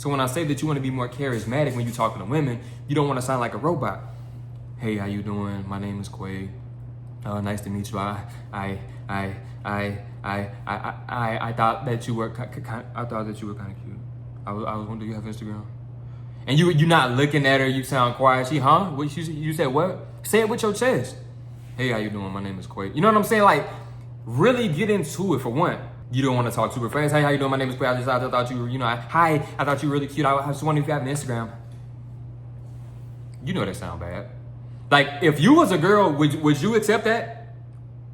So when I say that you want to be more charismatic when you're talking to women, you don't want to sound like a robot. Hey, how you doing? My name is Quay. Nice to meet you. I thought that you were kind of cute. I was wondering, do you have Instagram? And you're not looking at her. You sound quiet. She, huh? What you said? What? Say it with your chest. Hey, how you doing? My name is Quay. You know what I'm saying? Like, really get into it. For one, you don't want to talk super fast. Hey, how you doing? My name is Quay. I thought you were, I thought you were really cute. I just wondering if you have an Instagram. You know that sound bad. Like, if you was a girl, would you accept that?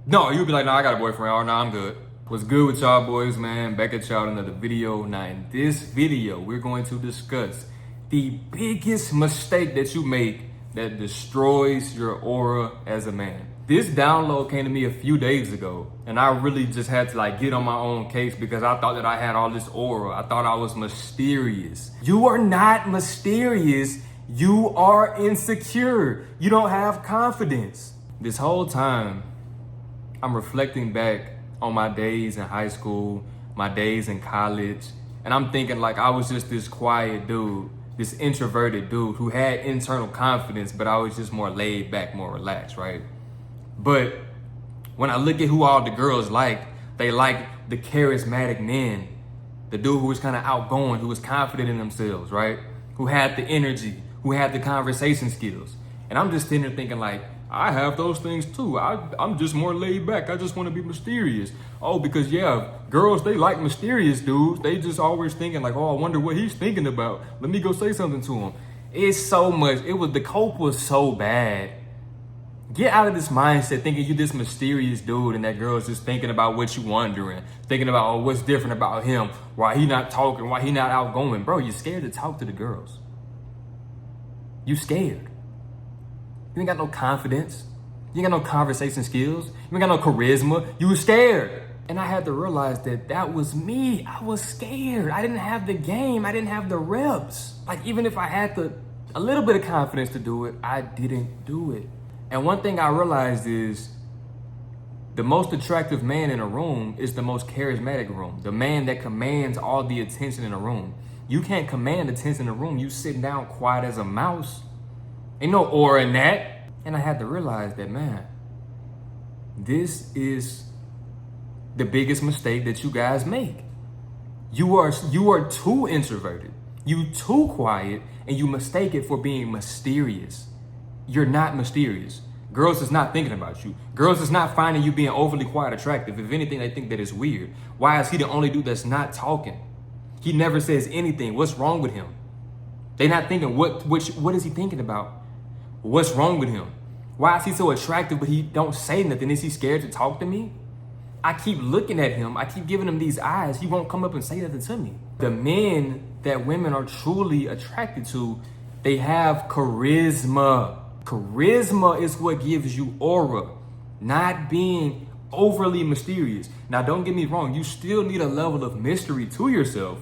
No, you'd be like, no, I got a boyfriend. Or no, I'm good. What's good with y'all boys, man? Back at y'all another video. Now, in this video, we're going to discuss the biggest mistake that you make that destroys your aura as a man. This download came to me a few days ago, and I really just had to like get on my own case because I thought that I had all this aura. I thought I was mysterious. You are not mysterious. You are insecure. You don't have confidence. This whole time, I'm reflecting back on my days in high school, my days in college, and I'm thinking like I was just this quiet dude, this introverted dude who had internal confidence, but I was just more laid back, more relaxed, right? But when I look at who all the girls like, they like the charismatic men, the dude who was kind of outgoing, who was confident in themselves, right? Who had the energy, who had the conversation skills. And I'm just sitting there thinking like, I have those things too. I'm just more laid back. I just want to be mysterious. Oh, because yeah, girls, they like mysterious dudes. They just always thinking like, oh, I wonder what he's thinking about. Let me go say something to him. It's so much. The cope was so bad. Get out of this mindset thinking you're this mysterious dude and that girl's just thinking about what you wondering. Thinking about, oh, what's different about him? Why he not talking? Why he not outgoing? Bro, you're scared to talk to the girls. You scared. You ain't got no confidence. You ain't got no conversation skills. You ain't got no charisma. You were scared. And I had to realize that was me. I was scared. I didn't have the game. I didn't have the reps. Like, even if I had a little bit of confidence to do it, I didn't do it. And one thing I realized is the most attractive man in a room is the most charismatic room. The man that commands all the attention in a room. You can't command attention in a room. You sitting down quiet as a mouse. Ain't no aura in that. And I had to realize that, man, this is the biggest mistake that you guys make. You are too introverted. You too quiet, and you mistake it for being mysterious. You're not mysterious. Girls is not thinking about you. Girls is not finding you being overly quiet attractive. If anything, they think that it's weird. Why is he the only dude that's not talking? He never says anything. What's wrong with him? They're not thinking, what is he thinking about? What's wrong with him? Why is he so attractive, but he don't say nothing? Is he scared to talk to me? I keep looking at him. I keep giving him these eyes. He won't come up and say nothing to me. The men that women are truly attracted to, they have charisma. Charisma is what gives you aura, not being overly mysterious. Now, don't get me wrong. You still need a level of mystery to yourself,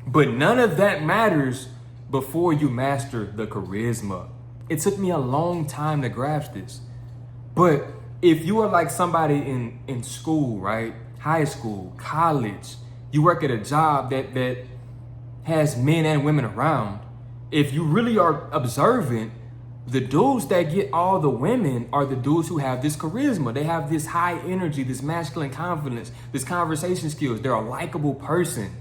but none of that matters before you master the charisma. It took me a long time to grasp this. But if you are like somebody in school, right? High school, college, you work at a job that has men and women around. If you really are observant, the dudes that get all the women are the dudes who have this charisma. They have this high energy, this masculine confidence, this conversation skills. They're a likable person,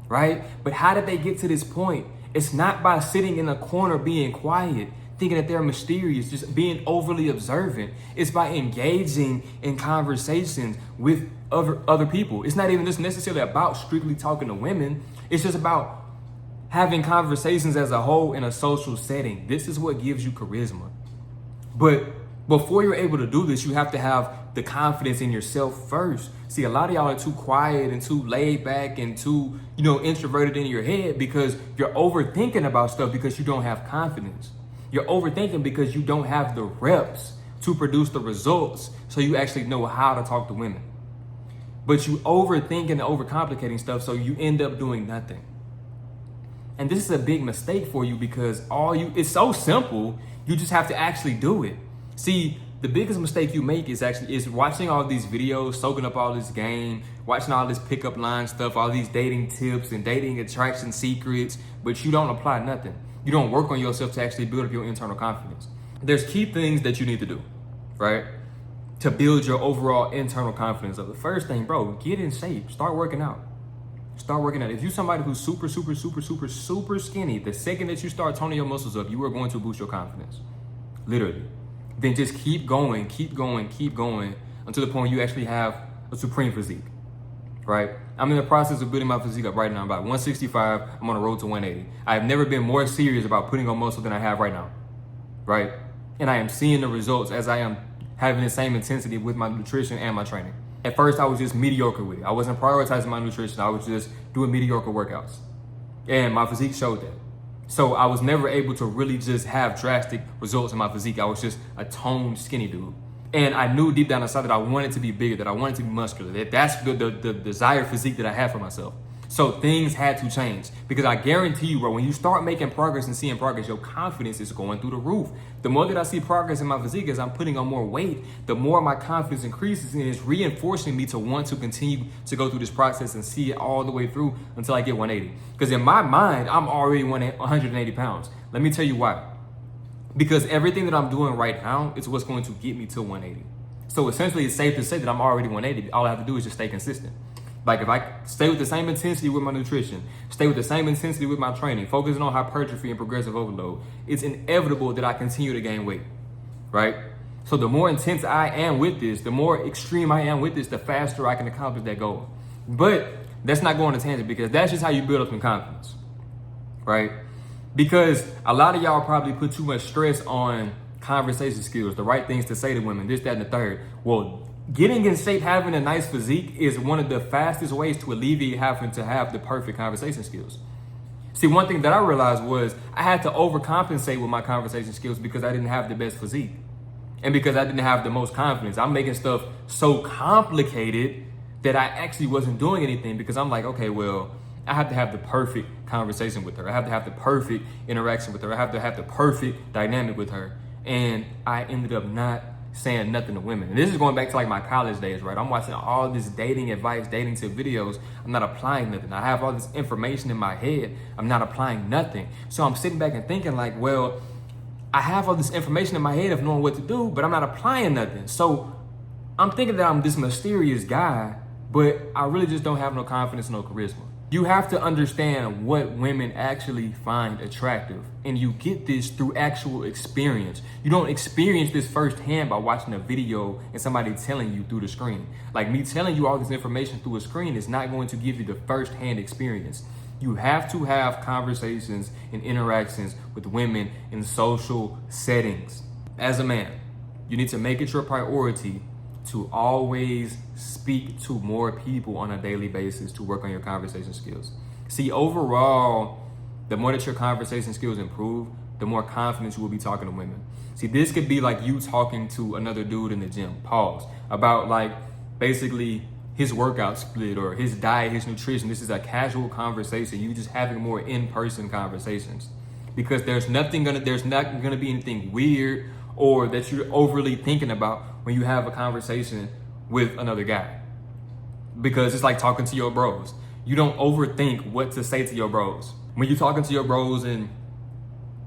right? But how did they get to this point? It's not by sitting in a corner being quiet, thinking that they're mysterious, just being overly observant. It's by engaging in conversations with other people. It's not even just necessarily about strictly talking to women. It's just about having conversations as a whole in a social setting. This is what gives you charisma. But before you're able to do this, you have to have the confidence in yourself first. See, a lot of y'all are too quiet and too laid back and too, introverted in your head because you're overthinking about stuff because you don't have confidence. You're overthinking because you don't have the reps to produce the results so you actually know how to talk to women. But you overthinking and overcomplicating stuff so you end up doing nothing. And this is a big mistake for you because it's so simple, you just have to actually do it. See, the biggest mistake you make is watching all these videos, soaking up all this game, watching all this pickup line stuff, all these dating tips and dating attraction secrets, but you don't apply nothing. You don't work on yourself to actually build up your internal confidence. There's key things that you need to do, right? To build your overall internal confidence. Of the first thing, bro, get in shape. Start working out. Start working out. If you're somebody who's super skinny, the second that you start toning your muscles up, you are going to boost your confidence. Literally. Then just keep going until the point you actually have a supreme physique, right? I'm in the process of building my physique up right now. I'm about 165. I'm on the road to 180. I have never been more serious about putting on muscle than I have right now, right? And I am seeing the results as I am having the same intensity with my nutrition and my training. At first, I was just mediocre with it. I wasn't prioritizing my nutrition. I was just doing mediocre workouts. And my physique showed that. So I was never able to really just have drastic results in my physique. I was just a toned, skinny dude. And I knew deep down inside that I wanted to be bigger, that I wanted to be muscular. That's the desired physique that I had for myself. So things had to change, because I guarantee you, bro, when you start making progress and seeing progress, your confidence is going through the roof. The more that I see progress in my physique as I'm putting on more weight, the more my confidence increases, and it's reinforcing me to want to continue to go through this process and see it all the way through until I get 180. Because in my mind, I'm already 180 pounds. Let me tell you why. Because everything that I'm doing right now is what's going to get me to 180. So essentially, it's safe to say that I'm already 180. All I have to do is just stay consistent. Like if I stay with the same intensity with my nutrition, stay with the same intensity with my training, focusing on hypertrophy and progressive overload, it's inevitable that I continue to gain weight, right? So the more intense I am with this, the more extreme I am with this, the faster I can accomplish that goal. But that's not going to tangent, because that's just how you build up some confidence, right? Because a lot of y'all probably put too much stress on conversation skills, the right things to say to women, this, that, and the third. Well, getting in shape, having a nice physique is one of the fastest ways to alleviate having to have the perfect conversation skills. See, one thing that I realized was I had to overcompensate with my conversation skills because I didn't have the best physique. And because I didn't have the most confidence. I'm making stuff so complicated that I actually wasn't doing anything, because I'm like, okay, well, I have to have the perfect conversation with her. I have to have the perfect interaction with her. I have to have the perfect dynamic with her. And I ended up not saying nothing to women. And this is going back to like my college days, right? I'm watching all this dating advice, dating tip videos. I'm not applying nothing. I have all this information in my head. I'm not applying nothing. So I'm sitting back and thinking like, well, I have all this information in my head of knowing what to do, but I'm not applying nothing. So I'm thinking that I'm this mysterious guy, but I really just don't have no confidence, no charisma. You have to understand what women actually find attractive, and you get this through actual experience. You don't experience this firsthand by watching a video and somebody telling you through the screen. Like me telling you all this information through a screen is not going to give you the firsthand experience. You have to have conversations and interactions with women in social settings. As a man, you need to make it your priority to always speak to more people on a daily basis to work on your conversation skills. See, overall, the more that your conversation skills improve, the more confidence you will be talking to women. See, this could be like you talking to another dude in the gym, pause, about like basically his workout split or his diet, his nutrition. This is a casual conversation. You just having more in-person conversations, because there's not gonna be anything weird or that you're overly thinking about when you have a conversation with another guy. Because it's like talking to your bros. You don't overthink what to say to your bros. When you're talking to your bros and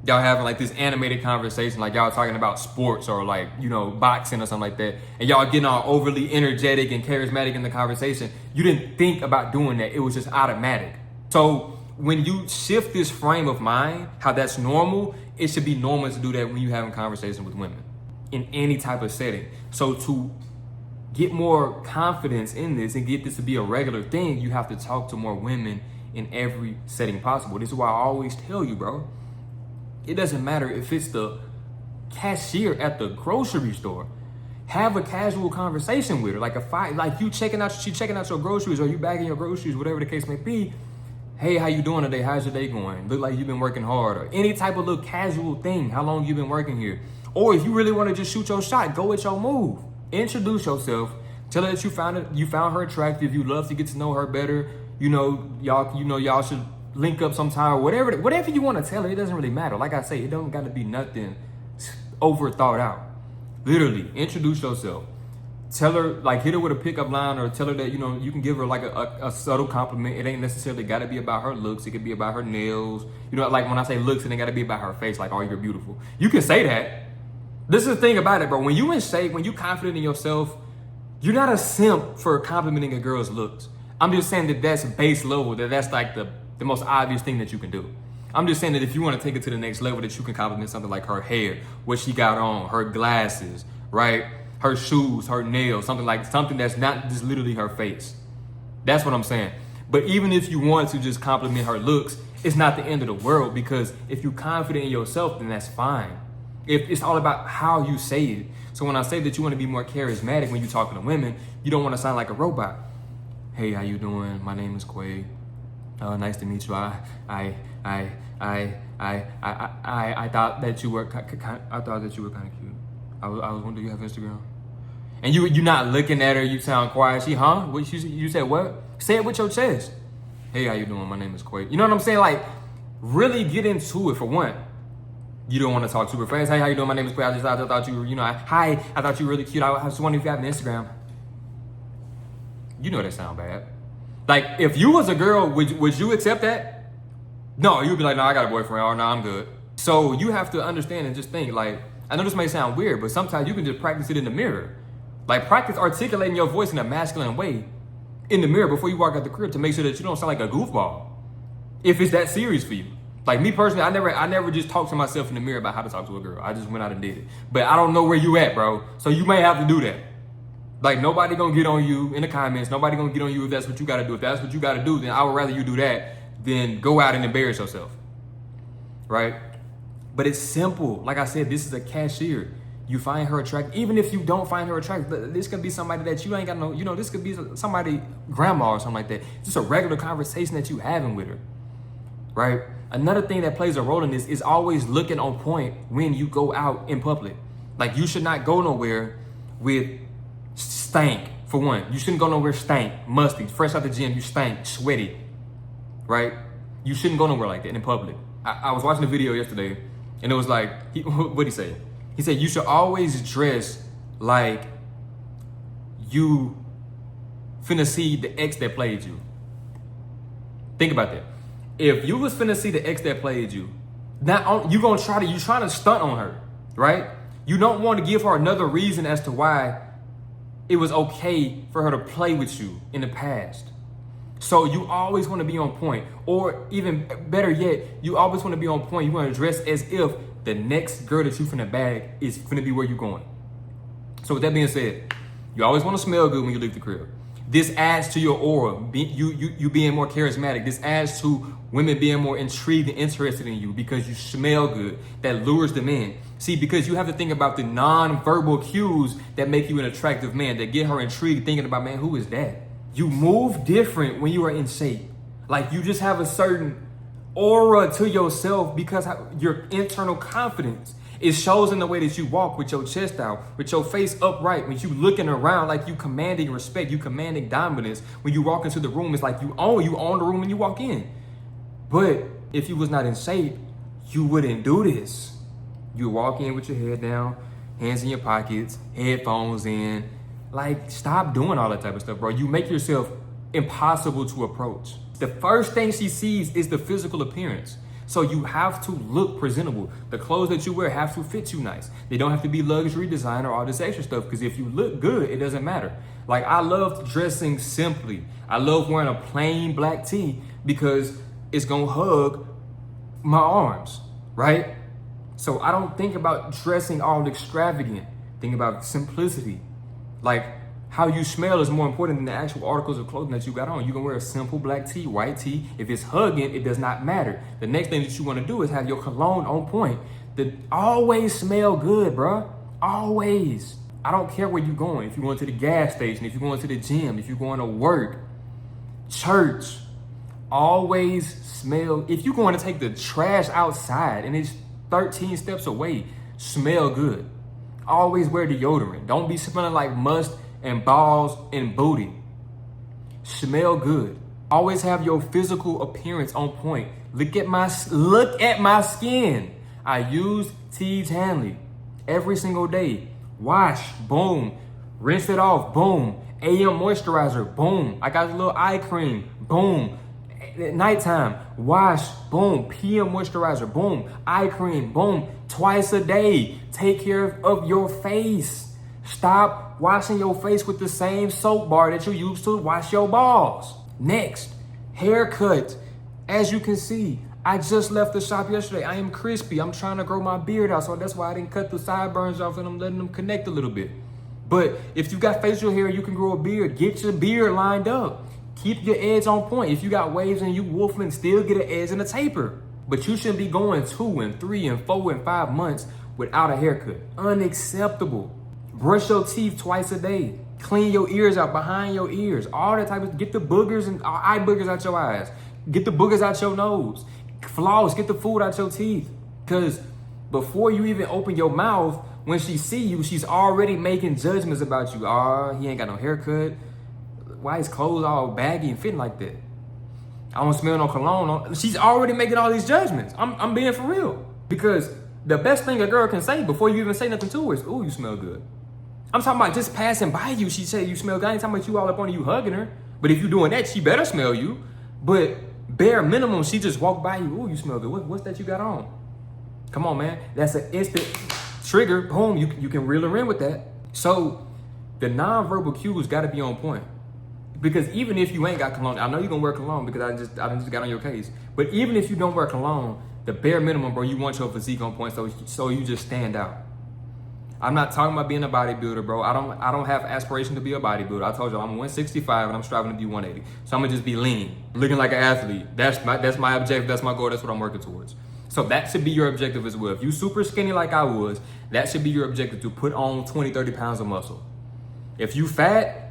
y'all having like this animated conversation, like y'all talking about sports or like, you know, boxing or something like that, and y'all getting all overly energetic and charismatic in the conversation, you didn't think about doing that. It was just automatic. So when you shift this frame of mind, how that's normal, it should be normal to do that when you're having conversations with women in any type of setting. So to get more confidence in this and get this to be a regular thing, you have to talk to more women in every setting possible. This is why I always tell you, bro, it doesn't matter if it's the cashier at the grocery store. Have a casual conversation with her, like she checking out your groceries, or you bagging your groceries, whatever the case may be. Hey, how you doing today? How's your day going? Look like you've been working hard, or any type of little casual thing. How long you been working here? Or if you really want to just shoot your shot, go with your move. Introduce yourself. Tell her that you found her attractive. You love to get to know her better. Y'all should link up sometime, or whatever you want to tell her. It doesn't really matter. Like I say, it don't got to be nothing over thought out. Literally, introduce yourself. Tell her, like, hit her with a pickup line, or tell her that, you know, you can give her like a subtle compliment. It ain't necessarily got to be about her looks. It could be about her nails. You know, like when I say looks, it ain't got to be about her face. Like, oh, you're beautiful. You can say that. This is the thing about it, bro. When you in shape, when you confident in yourself, you're not a simp for complimenting a girl's looks. I'm just saying that that's base level. That's like the most obvious thing that you can do. I'm just saying that if you want to take it to the next level, that you can compliment something like her hair, what she got on, her glasses, right? Her shoes, her nails, something that's not just literally her face. That's what I'm saying. But even if you want to just compliment her looks, it's not the end of the world, because if you're confident in yourself, then that's fine. If it's all about how you say it. So when I say that you want to be more charismatic when you're talking to women, you don't want to sound like a robot. Hey, how you doing? My name is Quay. Nice to meet you. I thought that you were kind of cute. I was wondering, do you have Instagram? And you're not looking at her. You sound quiet. She, huh? What you said? What? Say it with your chest. Hey, how you doing? My name is Quay. You know what I'm saying? Like, really get into it. For one, you don't want to talk super fast. Hey, how you doing? My name is Quay. I thought you were, you know, I thought you were really cute. I was wondering if you have an Instagram. You know that sound bad. Like, if you was a girl, would you accept that? No, you'd be like, no, I got a boyfriend, or no, I'm good. So you have to understand and just think, like, I know this may sound weird, but sometimes you can just practice it in the mirror. Like, practice articulating your voice in a masculine way in the mirror before you walk out the crib, to make sure that you don't sound like a goofball. If it's that serious for you. Like, me personally, I never just talk to myself in the mirror about how to talk to a girl. I just went out and did it. But I don't know where you at, bro. So you may have to do that. Like, nobody gonna get on you in the comments. Nobody gonna get on you if that's what you gotta do. If that's what you gotta do, then I would rather you do that than go out and embarrass yourself. Right? But it's simple. Like I said, this is a cashier. You find her attractive. Even if you don't find her attractive, this could be somebody that you ain't got no, you know, this could be somebody, grandma or something like that. Just a regular conversation that you having with her. Right? Another thing that plays a role in this is always looking on point when you go out in public. Like, you should not go nowhere with stank, for one. You shouldn't go nowhere stank, musty, fresh out the gym, you stank, sweaty, right? You shouldn't go nowhere like that in public. I was watching a video yesterday, and it was like, what'd he say? He said, you should always dress like you finna see the ex that played you. Think about that. If you was finna see the ex that played you, now you trying to stunt on her, right? You don't want to give her another reason as to why it was okay for her to play with you in the past. So you always want to be on point, or even better yet, you always want to be on point. You want to dress as if the next girl that you finna bag is finna be where you're going. So with that being said, you always want to smell good when you leave the crib. This adds to your aura, you being more charismatic. This adds to women being more intrigued and interested in you because you smell good. That lures them in. See, because you have to think about the non-verbal cues that make you an attractive man, that get her intrigued, thinking about, man, who is that? You move different when you are in shape. Like, you just have a certain aura to yourself because your internal confidence. It shows in the way that you walk, with your chest out, with your face upright, when you looking around like you commanding respect, you commanding dominance. When you walk into the room, it's like you own the room when you walk in. But if you was not in shape, you wouldn't do this. You walk in with your head down, hands in your pockets, headphones in. Like, stop doing all that type of stuff, bro. You make yourself impossible to approach. The first thing she sees is the physical appearance. So you have to look presentable. The clothes that you wear have to fit you nice. They don't have to be luxury design or all this extra stuff, because if you look good, it doesn't matter. Like, I love dressing simply. I love wearing a plain black tee because it's gonna hug my arms, right? So I don't think about dressing all extravagant. Think about simplicity. Like, how you smell is more important than the actual articles of clothing that you got on. You can wear a simple black tee, white tee. If it's hugging, it does not matter. The next thing that you want to do is have your cologne on point. Always smell good, bro. Always. I don't care where you're going. If you're going to the gas station, if you're going to the gym, if you're going to work, church, always smell. If you're going to take the trash outside and it's 13 steps away, smell good. Always wear deodorant. Don't be smelling like must and balls and booty. Smell good. Always have your physical appearance on point. Look at my skin. I use Teague Hanley every single day. Wash, boom. Rinse it off, boom. AM moisturizer, boom. I got a little eye cream, boom. At nighttime, wash, boom. PM moisturizer, boom. Eye cream, boom. Twice a day. Take care of your face. Stop washing your face with the same soap bar that you use to wash your balls. Next, haircut. As you can see, I just left the shop yesterday. I am crispy. I'm trying to grow my beard out, so that's why I didn't cut the sideburns off and I'm letting them connect a little bit. But if you got facial hair, you can grow a beard. Get your beard lined up. Keep your edge on point. If you got waves and you wolfing, still get an edge and a taper. But you shouldn't be going 2 and 3 and 4 and 5 months without a haircut. Unacceptable. Brush your teeth twice a day. Clean your ears out behind your ears. All that type of, get the boogers and eye boogers out your eyes. Get the boogers out your nose. Floss, get the food out your teeth. Because before you even open your mouth, when she see you, she's already making judgments about you. He ain't got no haircut. Why his clothes all baggy and fitting like that? I don't smell no cologne. She's already making all these judgments. I'm being for real. Because the best thing a girl can say before you even say nothing to her is, ooh, you smell good. I'm talking about just passing by you. She said you smell good. I ain't talking about you all up on you hugging her. But if you doing that, she better smell you. But bare minimum, she just walked by you. Ooh, you smell good. What's that you got on? Come on, man. That's an instant trigger. Boom, you can reel her in with that. So the nonverbal cues got to be on point. Because even if you ain't got cologne, I know you're going to wear cologne because I just got on your case. But even if you don't wear cologne, the bare minimum, bro, you want your physique on point so you just stand out. I'm not talking about being a bodybuilder, bro. I don't have aspiration to be a bodybuilder. I told you I'm 165 and I'm striving to be 180. So I'm gonna just be lean, looking like an athlete. That's my objective. That's my goal. That's what I'm working towards. So that should be your objective as well. If you super skinny like I was, that should be your objective, to put on 20, 30 pounds of muscle. If you fat,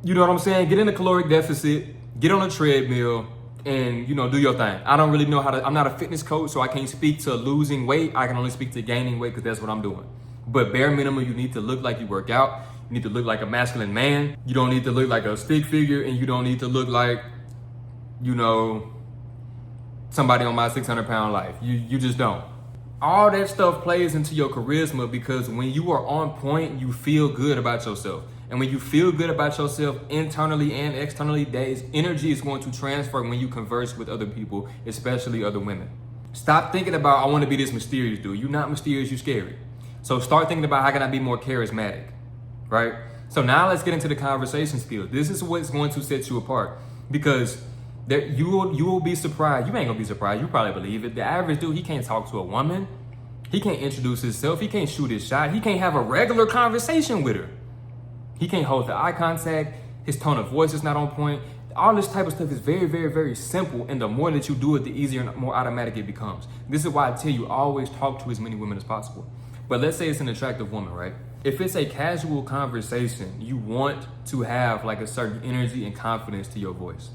you know what I'm saying? Get in a caloric deficit, get on a treadmill, and do your thing. I don't really know I'm not a fitness coach, so I can't speak to losing weight. I can only speak to gaining weight because that's what I'm doing. But bare minimum, you need to look like you work out. You need to look like a masculine man. You don't need to look like a stick figure, and you don't need to look like, somebody on my 600-pound life. You just don't. All that stuff plays into your charisma because when you are on point, you feel good about yourself. And when you feel good about yourself internally and externally, that energy is going to transfer when you converse with other people, especially other women. Stop thinking about, I want to be this mysterious dude. You're not mysterious, you're scary. So start thinking about, how can I be more charismatic, right? So now let's get into the conversation skills. This is what's going to set you apart, because you will be surprised. You ain't gonna be surprised. You probably believe it. The average dude, he can't talk to a woman. He can't introduce himself. He can't shoot his shot. He can't have a regular conversation with her. He can't hold the eye contact. His tone of voice is not on point. All this type of stuff is very, very, very simple. And the more that you do it, the easier and more automatic it becomes. This is why I tell you, always talk to as many women as possible. But let's say it's an attractive woman, right? If it's a casual conversation, you want to have like a certain energy and confidence to your voice.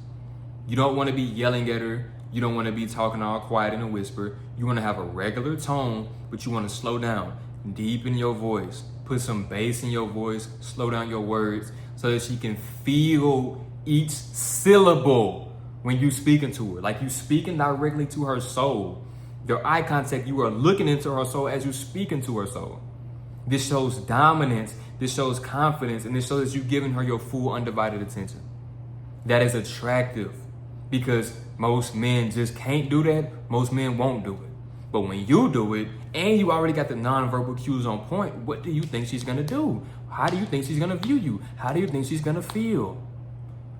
You don't want to be yelling at her. You don't want to be talking all quiet in a whisper. You want to have a regular tone, but you want to slow down, deepen your voice, put some bass in your voice, slow down your words so that she can feel each syllable when you speaking to her. Like you speaking directly to her soul. Your eye contact, you are looking into her soul as you speaking to her soul. This shows dominance, this shows confidence, and this shows that you're giving her your full undivided attention. That is attractive because most men just can't do that. Most men won't do it. But when you do it and you already got the nonverbal cues on point, what do you think she's gonna do? How do you think she's gonna view you? How do you think she's gonna feel?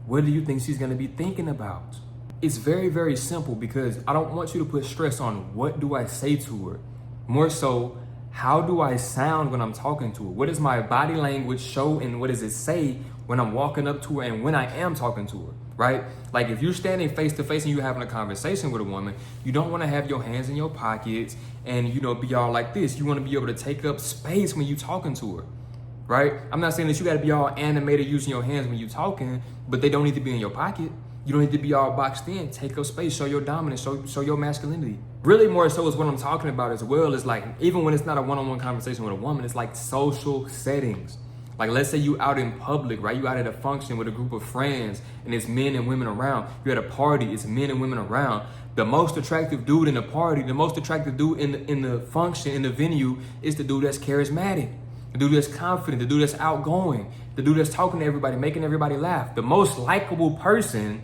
What do you think she's gonna be thinking about? It's very, very simple because I don't want you to put stress on what do I say to her. More so, how do I sound when I'm talking to her? What does my body language show and what does it say when I'm walking up to her and when I am talking to her, right? Like if you're standing face to face and you're having a conversation with a woman, you don't want to have your hands in your pockets and, be all like this. You want to be able to take up space when you're talking to her, right? I'm not saying that you got to be all animated using your hands when you're talking, but they don't need to be in your pocket. You don't need to be all boxed in. Take up space, show your dominance, show your masculinity. Really more so is what I'm talking about as well is like, even when it's not a one-on-one conversation with a woman, it's like social settings. Like let's say you out in public, right? You out at a function with a group of friends and it's men and women around. You're at a party, it's men and women around. The most attractive dude in the party, the most attractive dude in the function, in the venue is the dude that's charismatic. the dude that's confident, the dude that's outgoing, the dude that's talking to everybody, making everybody laugh. The most likable person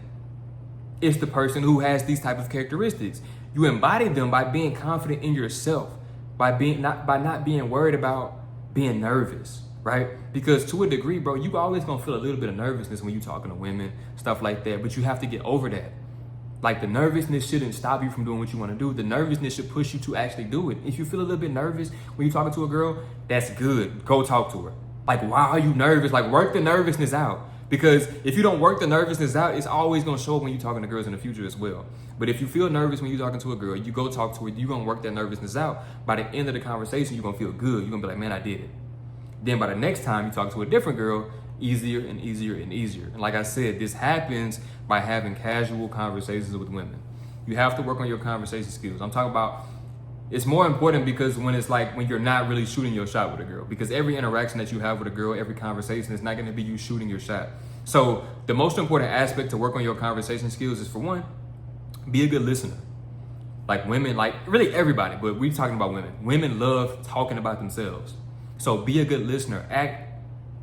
is the person who has these type of characteristics. You embody them by being confident in yourself, by not being worried about being nervous, right? Because to a degree, bro, you always gonna feel a little bit of nervousness when you're talking to women, stuff like that, but you have to get over that. Like, the nervousness shouldn't stop you from doing what you want to do. The nervousness should push you to actually do it. If you feel a little bit nervous when you're talking to a girl, that's good. Go talk to her. Like, why are you nervous? Like, work the nervousness out. Because if you don't work the nervousness out, it's always going to show up when you're talking to girls in the future as well. But if you feel nervous when you're talking to a girl, you go talk to her, you're going to work that nervousness out. By the end of the conversation, you're going to feel good. You're going to be like, man, I did it. Then by the next time you talk to a different girl, easier and easier and easier. And like I said, this happens by having casual conversations with women. You have to work on your conversation skills. I'm talking about, it's more important because when it's like, when you're not really shooting your shot with a girl, because every interaction that you have with a girl, every conversation is not going to be you shooting your shot. So the most important aspect to work on your conversation skills is, for one, be a good listener. Like, women, like really everybody, but we're talking about women. Women love talking about themselves. So be a good listener.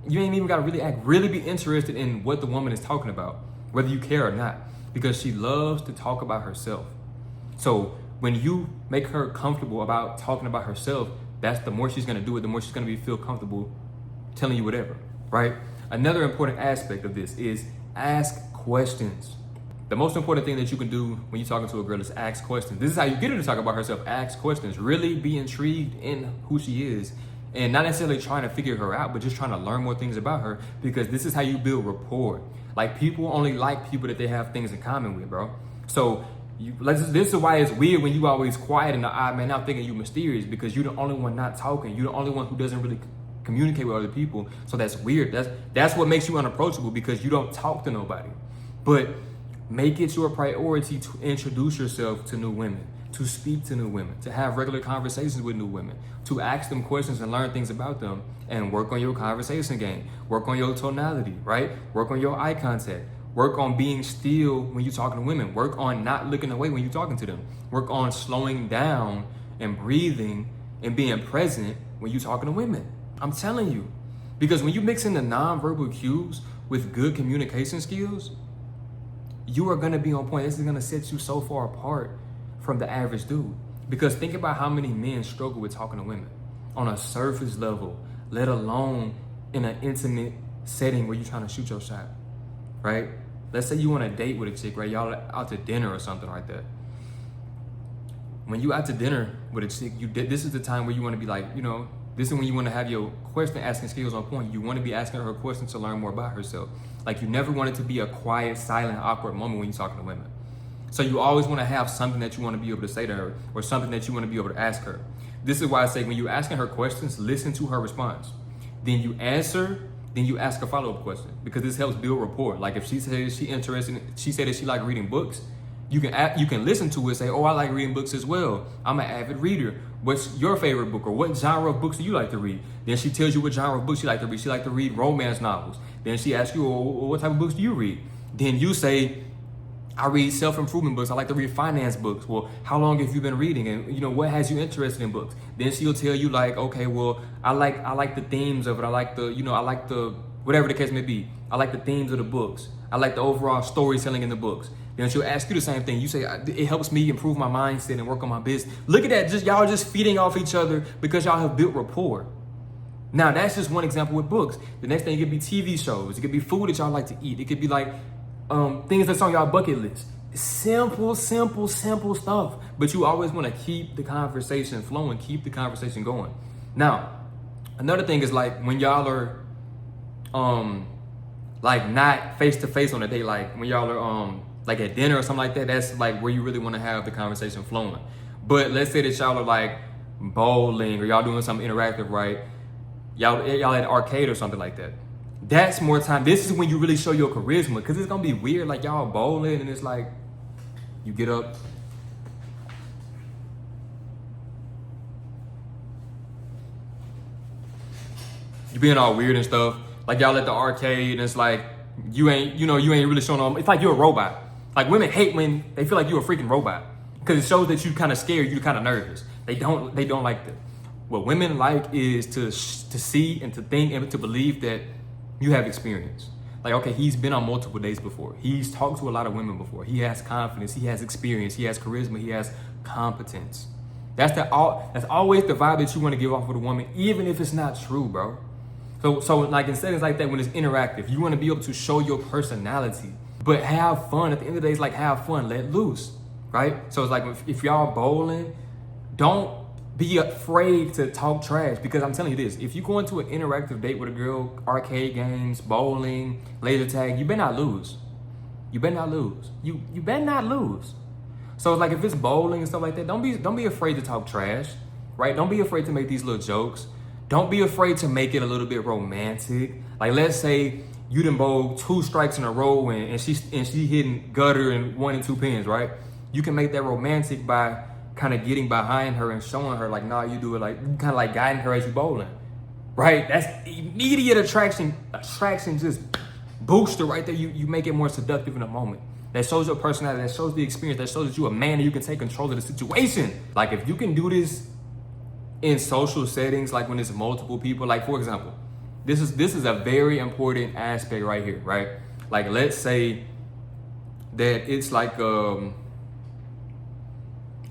You ain't even got to really act. Really be interested in what the woman is talking about, whether you care or not, because she loves to talk about herself. So when you make her comfortable about talking about herself, that's the more she's going to do it, the more she's going to feel comfortable telling you whatever, right? Another important aspect of this is ask questions. The most important thing that you can do when you're talking to a girl is ask questions. This is how you get her to talk about herself. Ask questions. Really be intrigued in who she is. And not necessarily trying to figure her out, but just trying to learn more things about her, because this is how you build rapport. Like, people only like people that they have things in common with, bro. So this is why it's weird when you always quiet in the odd man out thinking you mysterious, because you're the only one not talking. You're the only one who doesn't really communicate with other people. So that's weird. That's what makes you unapproachable, because you don't talk to nobody. But make it your priority to introduce yourself to new women, to speak to new women, to have regular conversations with new women, to ask them questions and learn things about them, and work on your conversation game, work on your tonality, right? Work on your eye contact, work on being still when you're talking to women, work on not looking away when you're talking to them, work on slowing down and breathing and being present when you're talking to women. I'm telling you, because when you mix in the nonverbal cues with good communication skills, you are gonna be on point. This is gonna set you so far apart from the average dude. Because think about how many men struggle with talking to women on a surface level, let alone in an intimate setting where you're trying to shoot your shot, right? Let's say you want a date with a chick, right? Y'all out to dinner or something like that. When you out to dinner with a chick, this is the time where you want to be like, this is when you want to have your question asking skills on point. You want to be asking her questions to learn more about herself. Like, you never want it to be a quiet, silent, awkward moment when you're talking to women. So you always want to have something that you want to be able to say to her, or something that you want to be able to ask her. This is why I say, when you're asking her questions, listen to her response. Then you answer, then you ask a follow-up question, because this helps build rapport. Like, if she says she said that she like reading books, you can listen to it and say, oh, I like reading books as well. I'm an avid reader. What's your favorite book, or what genre of books do you like to read? Then she tells you what genre of books she like to read. She like to read romance novels. Then she asks you, well, what type of books do you read? Then you say, I read self-improvement books. I like to read finance books. Well, how long have you been reading? And what has you interested in books? Then she'll tell you, like, okay, well, I like the themes of it. I like the whatever the case may be. I like the themes of the books. I like the overall storytelling in the books. Then she'll ask you the same thing. You say, it helps me improve my mindset and work on my business. Look at that. Y'all just feeding off each other because y'all have built rapport. Now, that's just one example with books. The next thing, it could be TV shows. It could be food that y'all like to eat. It could be like things that's on y'all bucket list. Simple stuff. But you always want to keep the conversation flowing, keep the conversation going. Now, another thing is, like, when y'all are like not face to face on a date, like when y'all are like at dinner or something like that, that's like where you really want to have the conversation flowing. But let's say that y'all are like bowling, or y'all doing something interactive, right? Y'all at an arcade or something like that. That's more time. This is when you really show your charisma, because it's gonna be weird, like y'all bowling and it's like you get up, you being all weird and stuff. Like, y'all at the arcade and it's like you ain't really showing them. It's like you're a robot. Like, women hate when they feel like you're a freaking robot, because it shows that you kind of scared, you're kind of nervous. They don't like that. What women like is to see and to think and to believe that you have experience. Like, okay, he's been on multiple dates before. He's talked to a lot of women before. He has confidence. He has experience. He has charisma. He has competence. That's always the vibe that you want to give off with a woman, even if it's not true, bro. So like in settings like that, when it's interactive, you want to be able to show your personality, but have fun. At the end of the day, it's like have fun, let loose, right? So it's like if y'all bowling, don't be afraid to talk trash, because I'm telling you this, if you go into an interactive date with a girl, arcade games, bowling, laser tag, you better not lose. You better not lose. You better not lose. So it's like if it's bowling and stuff like that, don't be afraid to talk trash, right? Don't be afraid to make these little jokes. Don't be afraid to make it a little bit romantic. Like, let's say you done bowled 2 strikes in a row and she hitting gutter and 1 and 2 pins, right? You can make that romantic by kind of getting behind her and showing her like, nah, you do it like, kind of like guiding her as you bowling, right? That's immediate attraction just booster right there. You make it more seductive in a moment. That shows your personality, that shows the experience, that shows that you're a man and you can take control of the situation. Like if you can do this in social settings, like when it's multiple people, like for example, this is a very important aspect right here, right? Like let's say that it's like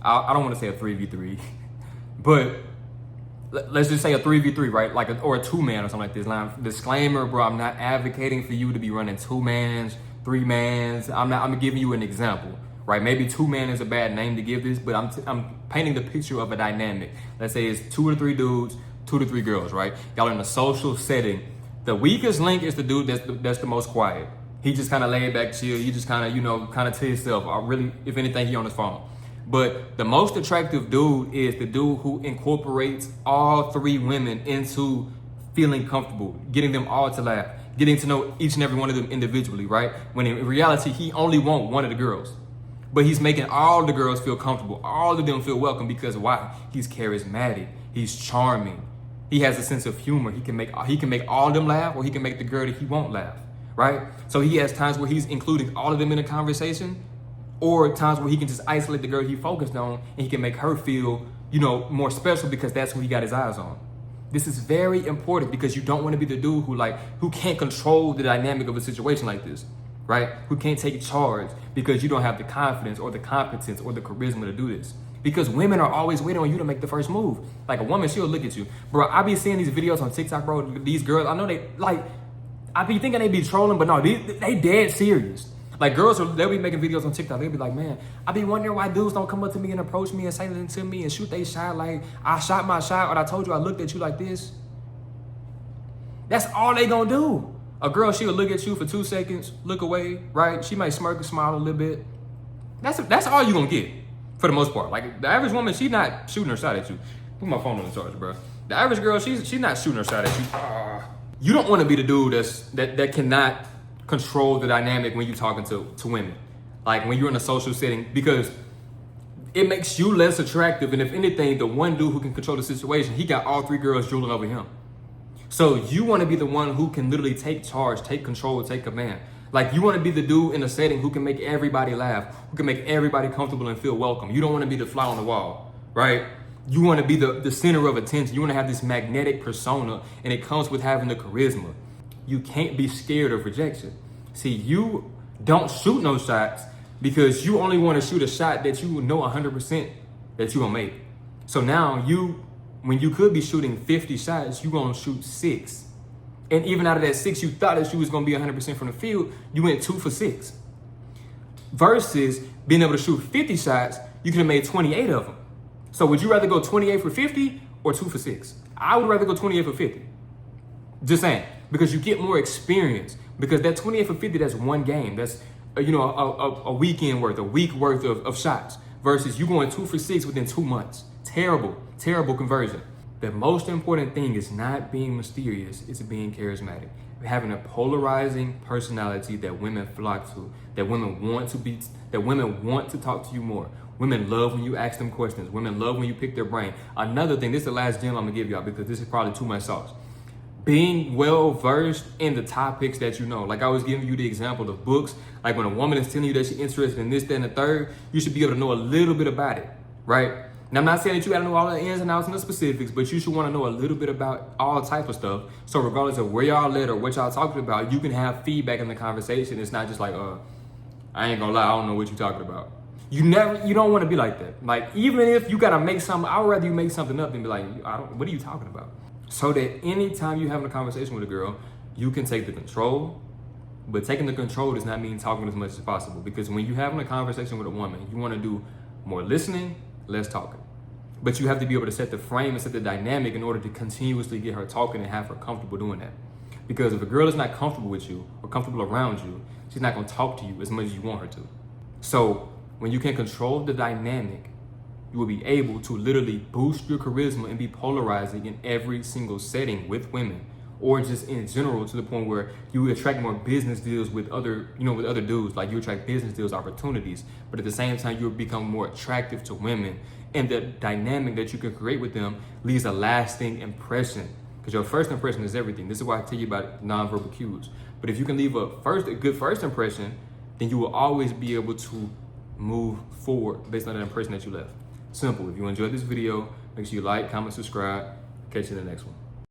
I don't want to say a 3v3, but let's just say a 3v3, right? Like or a 2-man or something like this. Now, disclaimer, bro, I'm not advocating for you to be running 2-mans, 3-mans. I'm giving you an example, right? Maybe 2-man is a bad name to give this, but I'm painting the picture of a dynamic. Let's say it's 2 to 3 dudes, 2 to 3 girls, right? Y'all in a social setting. The weakest link is the dude that's the most quiet. He just kind of laid back, chill. He just kind of, kind of to himself. Or really, if anything, he on his phone. But the most attractive dude is the dude who incorporates all 3 women into feeling comfortable, getting them all to laugh, getting to know each and every one of them individually, right? When in reality, he only wants one of the girls. But he's making all the girls feel comfortable, all of them feel welcome, because why? He's charismatic, he's charming, he has a sense of humor. He can make all of them laugh, or he can make the girl that he won't laugh, right? So he has times where he's including all of them in a conversation, or times where he can just isolate the girl he focused on and he can make her feel, more special because that's who he got his eyes on. This is very important because you don't want to be the dude who can't control the dynamic of a situation like this, right? Who can't take charge because you don't have the confidence or the competence or the charisma to do this. Because women are always waiting on you to make the first move. Like a woman, she'll look at you. Bro, I be seeing these videos on TikTok, bro. These girls, I know I be thinking they be trolling, but no, they dead serious. Like girls, they'll be making videos on TikTok. They'll be like, man, I be wondering why dudes don't come up to me and approach me and say anything to me and shoot they shot. Like, I shot my shot, or I told you I looked at you like this. That's all they gonna do. A girl, she'll look at you for 2 seconds, look away, right? She might smirk and smile a little bit. That's all you gonna get for the most part. Like the average woman, she not shooting her shot at you. Put my phone on the charger, bro. The average girl, she's not shooting her shot at you. You don't want to be the dude that cannot control the dynamic when you're talking to women, like when you're in a social setting, because it makes you less attractive. And if anything, the one dude who can control the situation, he got all 3 girls drooling over him. So you want to be the one who can literally take charge, take control, take command. Like you want to be the dude in a setting who can make everybody laugh, who can make everybody comfortable and feel welcome. You don't want to be the fly on the wall, right? You want to be the center of attention. You want to have this magnetic persona, and it comes with having the charisma. You can't be scared of rejection. See, you don't shoot no shots because you only want to shoot a shot that you know 100% that you gonna make. So now when you could be shooting 50 shots, you gonna shoot 6. And even out of that 6, you thought that you was gonna be 100% from the field, you went 2 for 6. Versus being able to shoot 50 shots, you could have made 28 of them. So would you rather go 28 for 50 or 2 for 6? I would rather go 28 for 50. Just saying, because you get more experience. Because that 28 for 50, that's one game. That's a weekend worth, a week worth of shots. Versus you going 2 for 6 within 2 months. Terrible conversion. The most important thing is not being mysterious, it's being charismatic. Having a polarizing personality that women flock to, that women want to talk to you more. Women love when you ask them questions. Women love when you pick their brain. Another thing, this is the last gem I'm gonna give y'all because this is probably too much sauce. Being well versed in the topics that you know. Like I was giving you the example of books. Like when a woman is telling you that she's interested in this, that, and the third, you should be able to know a little bit about it, right? Now, I'm not saying that you gotta know all the ins and outs and the specifics, but you should wanna know a little bit about all type of stuff. So regardless of where y'all at or what y'all talking about, you can have feedback in the conversation. It's not just like, I ain't gonna lie, I don't know what you're talking about. You don't wanna be like that. Like, even if you gotta make something, I'd rather you make something up than be like, what are you talking about? So that anytime you're having a conversation with a girl, you can take the control. But taking the control does not mean talking as much as possible, because when you're having a conversation with a woman, you wanna do more listening, less talking. But you have to be able to set the frame and set the dynamic in order to continuously get her talking and have her comfortable doing that. Because if a girl is not comfortable with you or comfortable around you, she's not gonna talk to you as much as you want her to. So when you can control the dynamic, you will be able to literally boost your charisma and be polarizing in every single setting with women, or just in general, to the point where you attract more business deals with other dudes. Like, you attract business deals, opportunities, but at the same time, you'll become more attractive to women. And the dynamic that you can create with them leaves a lasting impression, because your first impression is everything. This is why I tell you about nonverbal cues. But if you can leave a good first impression, then you will always be able to move forward based on that impression that you left. Simple. If you enjoyed this video, make sure you like, comment, subscribe. Catch you in the next one.